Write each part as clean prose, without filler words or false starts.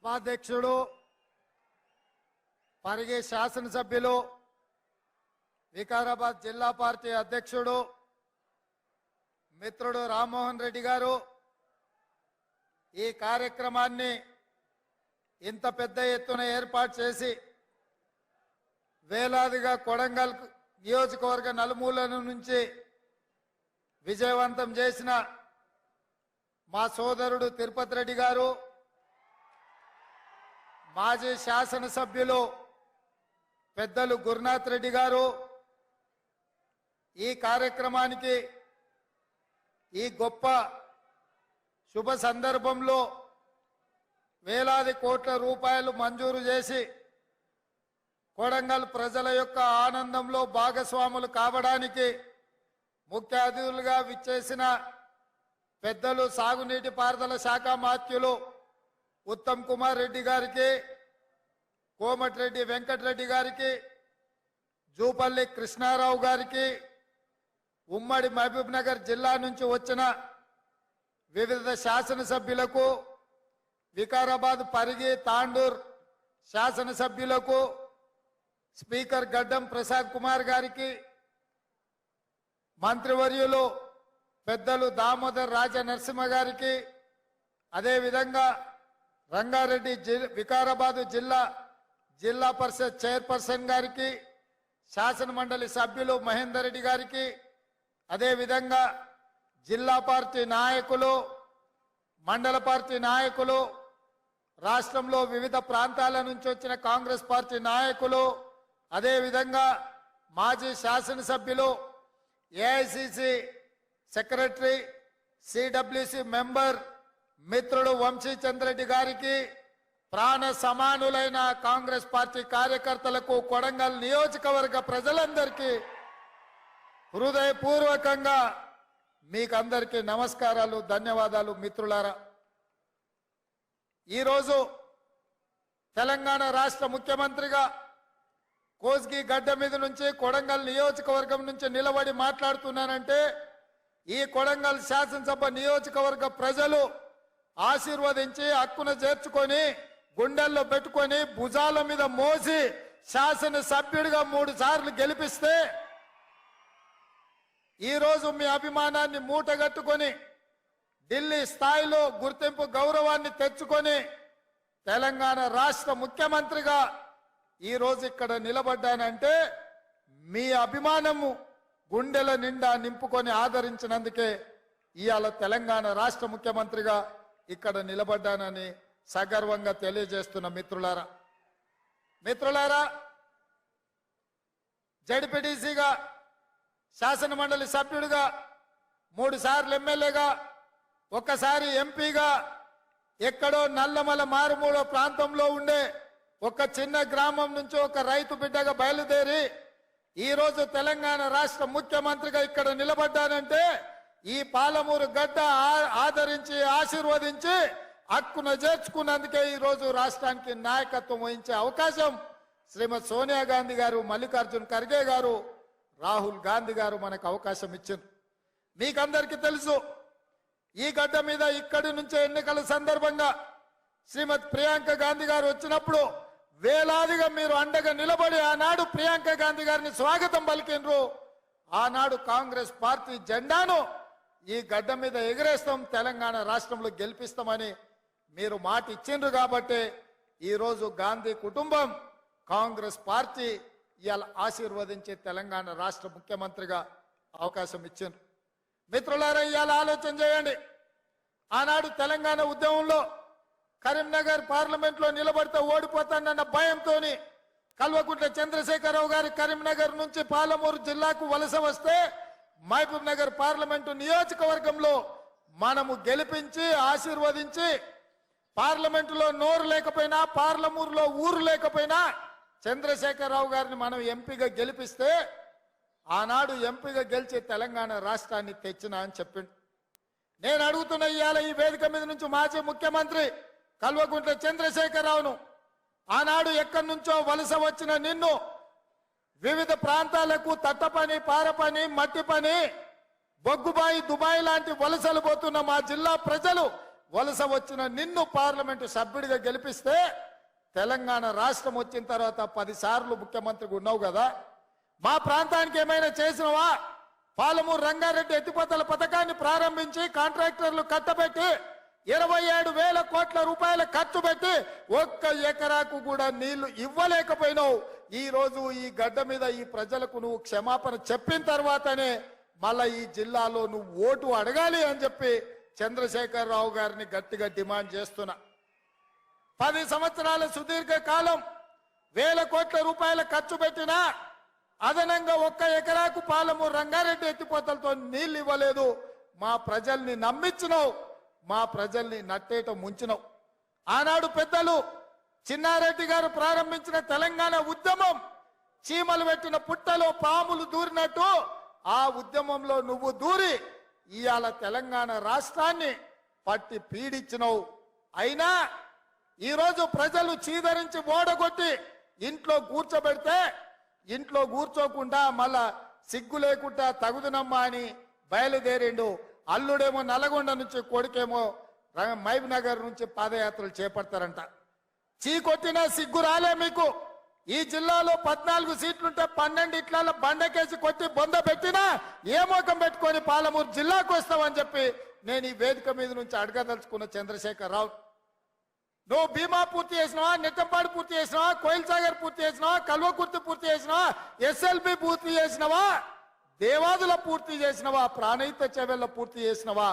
సభాధ్యక్షుడు పరిగి శాసనసభ్యులు వికారాబాద్ జిల్లా పార్టీ అధ్యక్షుడు మిత్రుడు రామ్మోహన్ రెడ్డి గారు ఈ కార్యక్రమాన్ని ఇంత పెద్ద ఎత్తున ఏర్పాటు చేసి వేలాదిగా కొడంగల్ నియోజకవర్గ నలుమూలల నుంచి విజయవంతం చేసిన మా సోదరుడు తిరుపతి రెడ్డి గారు, మాజీ శాసనసభ్యులు పెద్దలు గురునాథ్ రెడ్డి గారు, ఈ కార్యక్రమానికి ఈ గొప్ప శుభ సందర్భంలో వేలాది కోట్ల రూపాయలు మంజూరు చేసి కొడంగల్ ప్రజల యొక్క ఆనందంలో భాగస్వాములు కావడానికి ముఖ్య అతిథులుగా విచ్చేసిన పెద్దలు సాగునీటి పారుదల శాఖ మాత్యులు ఉత్తమ్ కుమార్ రెడ్డి గారికి, కోమటిరెడ్డి వెంకటరెడ్డి గారికి, జూపల్లి కృష్ణారావు గారికి, ఉమ్మడి మహబూబ్ నగర్ జిల్లా నుంచి వచ్చిన వివిధ శాసనసభ్యులకు, వికారాబాద్ పరిగి తాండూర్ శాసనసభ్యులకు, స్పీకర్ గడ్డం ప్రసాద్ కుమార్ గారికి, మంత్రివర్యులు పెద్దలు దామోదర్ రాజ నరసింహ గారికి, అదేవిధంగా రంగారెడ్డి వికారాబాద్ జిల్లా పరిషత్ చైర్పర్సన్ గారికి, శాసన మండలి సభ్యులు మహేందర్ రెడ్డి గారికి, అదేవిధంగా జిల్లా పార్టీ నాయకులు, మండల పార్టీ నాయకులు, రాష్ట్రంలో వివిధ ప్రాంతాల నుంచి వచ్చిన కాంగ్రెస్ పార్టీ నాయకులు, అదేవిధంగా మాజీ శాసనసభ్యులు, ఏఐసిసి సెక్రటరీ, సిడబ్ల్యూసి మెంబర్ మిత్రుడు వంశీచంద్రెడ్డి గారికి, ప్రాణ సమానులైన కాంగ్రెస్ పార్టీ కార్యకర్తలకు, కొడంగల్ నియోజకవర్గ ప్రజలందరికీ హృదయపూర్వకంగా మీకందరికీ నమస్కారాలు, ధన్యవాదాలు. మిత్రులారా, ఈరోజు తెలంగాణ రాష్ట్ర ముఖ్యమంత్రిగా కోస్గి గడ్డ మీద నుంచి కొడంగల్ నియోజకవర్గం నుంచి నిలబడి మాట్లాడుతున్నానంటే ఈ కొడంగల్ శాసనసభ నియోజకవర్గ ప్రజలు ఆశీర్వదించి హక్కున చేర్చుకొని గుండెల్లో పెట్టుకొని భుజాల మీద మోసి శాసనసభ్యుడిగా 3 సార్లు గెలిపిస్తే ఈరోజు మీ అభిమానాన్ని మూటగట్టుకొని ఢిల్లీ స్థాయిలో గుర్తింపు గౌరవాన్ని తెచ్చుకొని తెలంగాణ రాష్ట్ర ముఖ్యమంత్రిగా ఈరోజు ఇక్కడ నిలబడ్డానంటే మీ అభిమానము గుండెల నిండా నింపుకొని ఆదరించినందుకే ఇవాళ తెలంగాణ రాష్ట్ర ముఖ్యమంత్రిగా ఇక్కడ నిలబడ్డానని సగర్వంగా తెలియజేస్తున్న మిత్రులారా, జడ్పీటీసీగా, శాసన మండలి సభ్యుడిగా, 3 సార్లు ఎమ్మెల్యేగా, ఒక్కసారి ఎంపీగా, ఎక్కడో నల్లమల మారుమూల ప్రాంతంలో ఉండే ఒక చిన్న గ్రామం నుంచి ఒక రైతు బిడ్డగా బయలుదేరి ఈరోజు తెలంగాణ రాష్ట్ర ముఖ్యమంత్రిగా ఇక్కడ నిలబడ్డానంటే ఈ పాలమూరు గడ్డ ఆదరించి ఆశీర్వదించి హక్కున చేర్చుకున్నందుకే ఈరోజు రాష్ట్రానికి నాయకత్వం వహించే అవకాశం శ్రీమతి సోనియా గాంధీ గారు, మల్లికార్జున్ ఖర్గే గారు, రాహుల్ గాంధీ గారు మనకు అవకాశం ఇచ్చారు. మీకందరికీ తెలుసు, ఈ గడ్డ మీద ఇక్కడి నుంచే ఎన్నికల సందర్భంగా శ్రీమతి ప్రియాంక గాంధీ గారు వచ్చినప్పుడు వేలాదిగా మీరు అండగా నిలబడి ఆనాడు ప్రియాంక గాంధీ గారిని స్వాగతం పలికినరు. ఆనాడు కాంగ్రెస్ పార్టీ జెండాను ఈ గడ్డ మీద ఎగరేస్తాం, తెలంగాణ రాష్ట్రంలో గెలిపిస్తామని మీరు మాట ఇచ్చిండ్రు. కాబట్టి ఈరోజు గాంధీ కుటుంబం, కాంగ్రెస్ పార్టీ ఇవాళ ఆశీర్వదించి తెలంగాణ రాష్ట్ర ముఖ్యమంత్రిగా అవకాశం ఇచ్చిండ్రు. మిత్రులారా, ఇవాళ ఆలోచన చేయండి. ఆనాడు తెలంగాణ ఉద్యమంలో కరీంనగర్ పార్లమెంట్లో నిలబడితే ఓడిపోతానన్న భయంతో కల్వకుంట్ల చంద్రశేఖరరావు గారి కరీంనగర్ నుంచి పాలమూరు జిల్లాకు వలస వస్తే మహబూబ్ నగర్ పార్లమెంటు నియోజకవర్గంలో మనము గెలిపించి ఆశీర్వదించి పార్లమెంటులో నోరు లేకపోయినా, పార్లమూరులో ఊరు లేకపోయినా చంద్రశేఖరరావు గారిని మనం ఎంపీగా గెలిపిస్తే ఆనాడు ఎంపీగా గెలిచి తెలంగాణ రాష్ట్రాన్ని తెచ్చిన అని చెప్పిండు. నేను అడుగుతున్న ఇవాళ ఈ వేదిక మీద నుంచి మాజీ ముఖ్యమంత్రి కల్వకుంట్ల చంద్రశేఖరరావును, ఆనాడు ఎక్కడి నుంచో వలస వచ్చిన నిన్ను వివిధ ప్రాంతాలకు తట్ట పని, పార పని, మట్టి పని, బొగ్గుబాయి, దుబాయ్ లాంటి వలసలు పోతున్న మా జిల్లా ప్రజలు వలస వచ్చిన నిన్ను పార్లమెంటు సభ్యుడిగా గెలిపిస్తే తెలంగాణ రాష్ట్రం వచ్చిన తర్వాత 10 సార్లు ముఖ్యమంత్రిగా ఉన్నావు కదా, మా ప్రాంతానికి ఏమైనా చేసినవా? పాలమూరు రంగారెడ్డి ఎత్తిపోతల పథకాన్ని ప్రారంభించి కాంట్రాక్టర్లు కట్టబెట్టి 27,000 కోట్ల రూపాయల ఖర్చు పెట్టి 1 ఎకరాకు కూడా నీళ్లు ఇవ్వలేకపోయినావు. ఈ రోజు ఈ గడ్డ మీద ఈ ప్రజలకు నువ్వు క్షమాపణ చెప్పిన తర్వాతనే మళ్ళా ఈ జిల్లాలో నువ్వు ఓటు అడగాలి అని చెప్పి చంద్రశేఖరరావు గారిని గట్టిగా డిమాండ్ చేస్తున్నా. 10 సంవత్సరాల సుదీర్ఘ కాలం 1,000 కోట్ల రూపాయల ఖర్చు పెట్టినా అదనంగా 1 ఎకరాకు పాలమూరు రంగారెడ్డి ఎత్తిపోతలతో నీళ్లు ఇవ్వలేదు. మా ప్రజల్ని నమ్మించినావు, మా ప్రజల్ని నట్టేట ముంచినావు. ఆనాడు పెద్దలు చిన్నారెడ్డి గారు ప్రారంభించిన తెలంగాణ ఉద్యమం చీమలు పెట్టిన పుట్టలో పాములు దూరినట్టు ఆ ఉద్యమంలో నువ్వు దూరి ఇవాళ తెలంగాణ రాష్ట్రాన్ని పట్టి పీడించినావు. అయినా ఈరోజు ప్రజలు చీదరించి ఓడగొట్టి ఇంట్లో కూర్చోబెడితే ఇంట్లో కూర్చోకుండా మళ్ళా సిగ్గు లేకుండా తగుదునమ్మా అని బయలుదేరిండు. అల్లుడేమో నల్గొండ నుంచి, కొడుకేమో మహబూబ్ నగర్ నుంచి పాదయాత్రలు చేపడతారంట. చీకొట్టినా సిగ్గు రాలే మీకు. ఈ జిల్లాలో 14 సీట్లుంటే 12 ఇట్ల బండకేసి కొట్టి బొంద పెట్టినా ఏ మోకం పెట్టుకొని పాలమూరు జిల్లాకు వస్తావని చెప్పి నేను ఈ వేదిక మీద నుంచి అడగదలుచుకున్న చంద్రశేఖరరావు. నువ్వు భీమా పూర్తి చేసినావా, నెట్టంపాడు పూర్తి చేసినావా, కోయిల్ సాగర్ పూర్తి చేసినావా, కల్వకుర్తి పూర్తి చేసినావా, ఎస్ఎల్బి పూర్తి చేసినావా, దేవాదుల పూర్తి చేసినవా, ప్రాణహిత చెవెళ్ళ పూర్తి చేసినవా?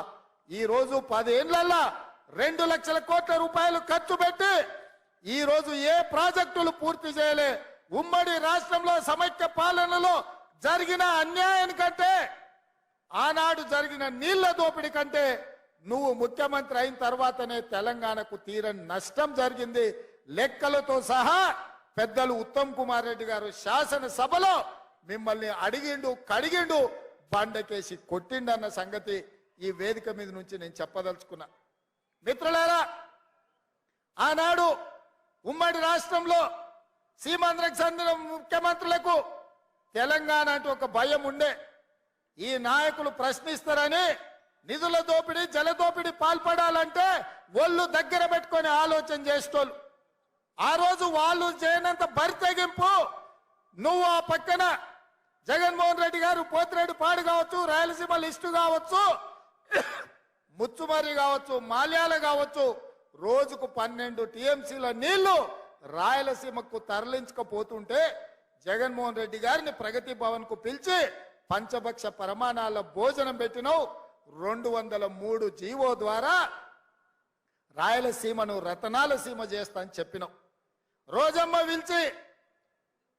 ఈ రోజు 10 ఏళ్లలో 2 లక్షల కోట్ల రూపాయలు ఖర్చు పెట్టి ఈ రోజు ఏ ప్రాజెక్టులు పూర్తి చేయలే. ఉమ్మడి రాష్ట్రంలో సమైక్య పాలనలో జరిగిన అన్యాయానికంటే, ఆనాడు జరిగిన నీళ్ల దోపిడీ కంటే నువ్వు ముఖ్యమంత్రి అయిన తర్వాతనే తెలంగాణకు తీరని నష్టం జరిగింది. లెక్కలతో సహా పెద్దలు ఉత్తమ్ కుమార్ రెడ్డి గారు శాసనసభలో మిమ్మల్ని అడిగిండు, కడిగిండు, బండకేసి కొట్టిండన్న సంగతి ఈ వేదిక మీద నుంచి నేను చెప్పదలుచుకున్నా. మిత్రులారా, ఆనాడు ఉమ్మడి రాష్ట్రంలో సీమాంధ్రకు చెందిన ముఖ్యమంత్రులకు తెలంగాణ అంటే ఒక భయం ఉండే. ఈ నాయకులు ప్రశ్నిస్తారని నిధుల దోపిడీ, జల దోపిడీ పాల్పడాలంటే ఒళ్ళు దగ్గర పెట్టుకొని ఆలోచన చేస్తోళ్ళు. ఆ రోజు వాళ్ళు చేయనంత బరితెగింపు నువ్వు ఆ పక్కన జగన్మోహన్ రెడ్డి గారు పోతిరెడ్డి పాడు కావచ్చు, రాయలసీమ లిస్టు కావచ్చు, ముచ్చుమర్రి కావచ్చు, మాల్యాల కావచ్చు, రోజుకు 12 టీఎంసీల నీళ్లు రాయలసీమకు తరలించకపోతుంటే జగన్మోహన్ రెడ్డి గారిని ప్రగతి భవన్ కు పిలిచి పంచభక్ష ప్రమాణాల భోజనం పెట్టినావు. 203 జీవో ద్వారా రాయలసీమను రతనాల సీమ చేస్తా అని చెప్పినావు. రోజమ్మ పిలిచి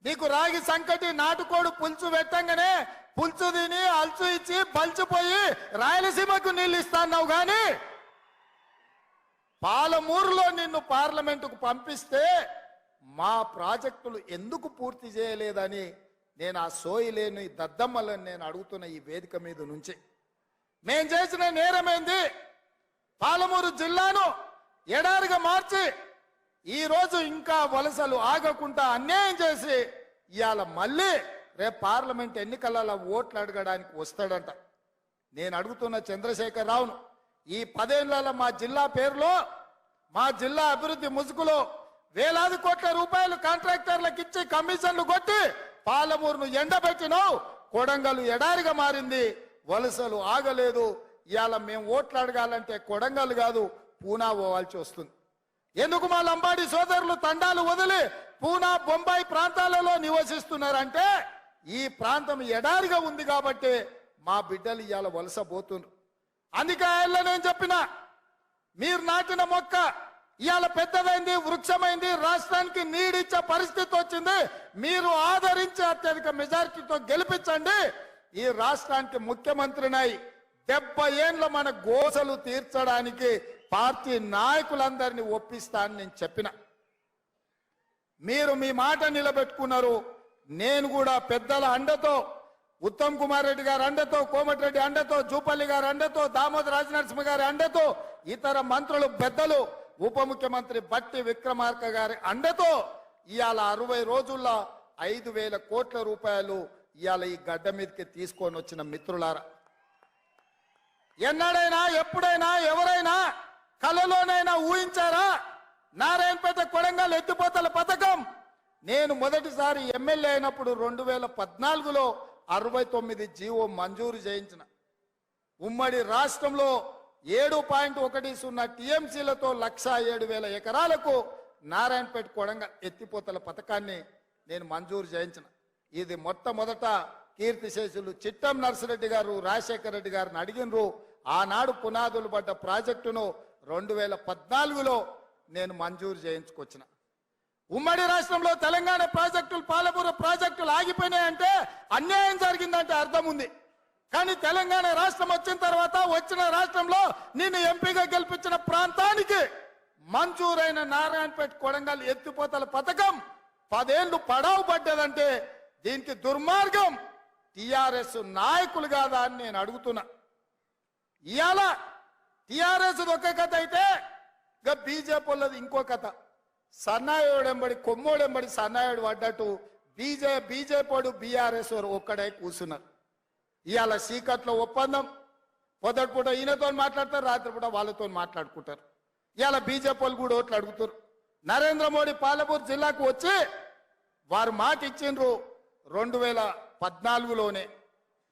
నీకు రాగి సంకటి నాటుకోడు పులుసు పెట్టంగానే పులుసు తిని అల్చు ఇచ్చి బలిచిపోయి రాయలసీమకు నీళ్ళు ఇస్తాన్నావు. గాని పాలమూరులో నిన్ను పార్లమెంటుకు పంపిస్తే మా ప్రాజెక్టులు ఎందుకు పూర్తి చేయలేదని నేను ఆ సోయిలేని దద్దమ్మలను నేను అడుగుతున్న ఈ వేదిక మీద నుంచి. మేం చేసిన నేరమేంది? పాలమూరు జిల్లాను ఎడారిగా మార్చి ఈ రోజు ఇంకా వలసలు ఆగకుండా అన్యాయం చేసి ఇవాళ మళ్ళీ రేపు పార్లమెంట్ ఎన్నికలలో ఓట్లు అడగడానికి వస్తాడంట. నేను అడుగుతున్న చంద్రశేఖరరావును, ఈ 10 ఏళ్లలో మా జిల్లా పేరులో, మా జిల్లా అభివృద్ధి ముసుగులో వేలాది కోట్ల రూపాయలు కాంట్రాక్టర్లకు ఇచ్చి కమిషన్లు కొట్టి పాలమూరును ఎండబెట్టినావు. కొడంగల్ ఎడారిగా మారింది, వలసలు ఆగలేదు. ఇవాళ మేము ఓట్లు అడగాలంటే కొడంగల్ కాదు పూనా పోవాల్సి వస్తుంది. ఎందుకు మా లంబాడి సోదరులు తండాలు వదిలి పూనా, బొంబాయి ప్రాంతాలలో నివసిస్తున్నారంటే ఈ ప్రాంతం ఎడారిగా ఉంది కాబట్టి మా బిడ్డలు ఇవాళ వలస పోతున్నారు. అందుకే ఆయనలో నేను చెప్పిన, మీరు నాటిన మొక్క ఇవాళ పెద్దదైంది, వృక్షమైంది, రాష్ట్రానికి నీడిచ్చే పరిస్థితి వచ్చింది. మీరు ఆదరించి అత్యధిక మెజారిటీతో గెలిపించండి. ఈ రాష్ట్రానికి ముఖ్యమంత్రినై 70 ఏళ్ళ మన గోసలు తీర్చడానికి పార్టీ నాయకులందరినీ ఒప్పిస్తానని నేను చెప్పిన. మీరు మీ మాట నిలబెట్టుకున్నారు. నేను కూడా పెద్దల అండతో, ఉత్తమ్ కుమార్ రెడ్డి గారి అండతో, కోమటిరెడ్డి అండతో, జూపల్లి గారి అండతో, దామోదర రాజనరసింహ గారి అండతో, ఇతర మంత్రులు పెద్దలు, ఉప ముఖ్యమంత్రి బట్టి విక్రమార్క గారి అండతో ఇవాళ 60 రోజుల్లో 5,000 కోట్ల రూపాయలు ఇవాళ ఈ గడ్డ మీదకి తీసుకొని వచ్చిన మిత్రులారా, ఎన్నడైనా ఎప్పుడైనా ఎవరైనా కలలోనైనా ఊహించారా? నారాయణపేట కొడంగల్ ఎత్తిపోతల పథకం నేను మొదటిసారి ఎమ్మెల్యే అయినప్పుడు 2014లో 69 జీవో మంజూరు చేయించిన. ఉమ్మడి రాష్ట్రంలో 7.10 టీఎంసీలతో 1,07,000 ఎకరాలకు నారాయణపేట కొడంగల్ ఎత్తిపోతల పథకాన్ని నేను మంజూరు చేయించిన. ఇది మొట్టమొదట కీర్తిశేషులు చిట్టం నర్సిరెడ్డి గారు రాజశేఖర రెడ్డి గారిని అడిగినరు. ఆనాడు పునాదులు పడ్డ ప్రాజెక్టును 2014లో నేను మంజూరు చేయించుకొచ్చిన. ఉమ్మడి రాష్ట్రంలో తెలంగాణ ప్రాజెక్టులు పాలమూరు ప్రాజెక్టులు ఆగిపోయినాయంటే అన్యాయం జరిగిందంటే అర్థం ఉంది. కానీ తెలంగాణ రాష్ట్రం వచ్చిన తర్వాత వచ్చిన రాష్ట్రంలో నేను ఎంపీగా గెలిపించిన ప్రాంతానికి మంజూరైన నారాయణపేట కొడంగల్ ఎత్తిపోతల పథకం 10 ఏళ్లు పడావు పడ్డదంటే దీనికి దుర్మార్గం టిఆర్ఎస్ నాయకులు కాదా అని నేను అడుగుతున్నా. ఇవాళ టిఆర్ఎస్ ఒక కథ అయితే ఇక బీజేపీ వాళ్ళది ఇంకో కథ. సన్నాయుడెంబడి కొమ్మోడెంబడి సన్నాయుడు పడ్డట్టు బీజేపీ బీఆర్ఎస్ ఒక్కడే కూర్చున్నారు. ఇవాళ సీకట్లో ఒప్పందం, పొద్దుటి పూట ఈయనతో మాట్లాడతారు, రాత్రి పూట వాళ్ళతో మాట్లాడుకుంటారు. ఇవాళ బీజేపీ వాళ్ళు కూడా ఓట్లు అడుగుతారు. నరేంద్ర మోడీ పాలమూరు జిల్లాకు వచ్చి వారు మాట ఇచ్చిండ్రు 2014లోనే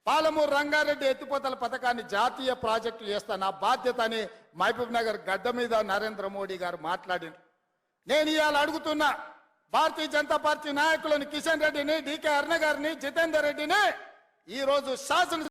పాలమూరు రంగారెడ్డి ఎత్తిపోతల పథకాన్ని జాతీయ ప్రాజెక్టు చేస్తా, నా బాధ్యత అని మహబూబ్ నగర్ గడ్డ మీద నరేంద్ర మోడీ గారు మాట్లాడిండ్రు. నేను ఇవాళ అడుగుతున్నా భారతీయ జనతా పార్టీ నాయకులను కిషన్ రెడ్డిని, డికే అరుణ గారిని, జితేందర్ రెడ్డిని ఈ రోజు శాసన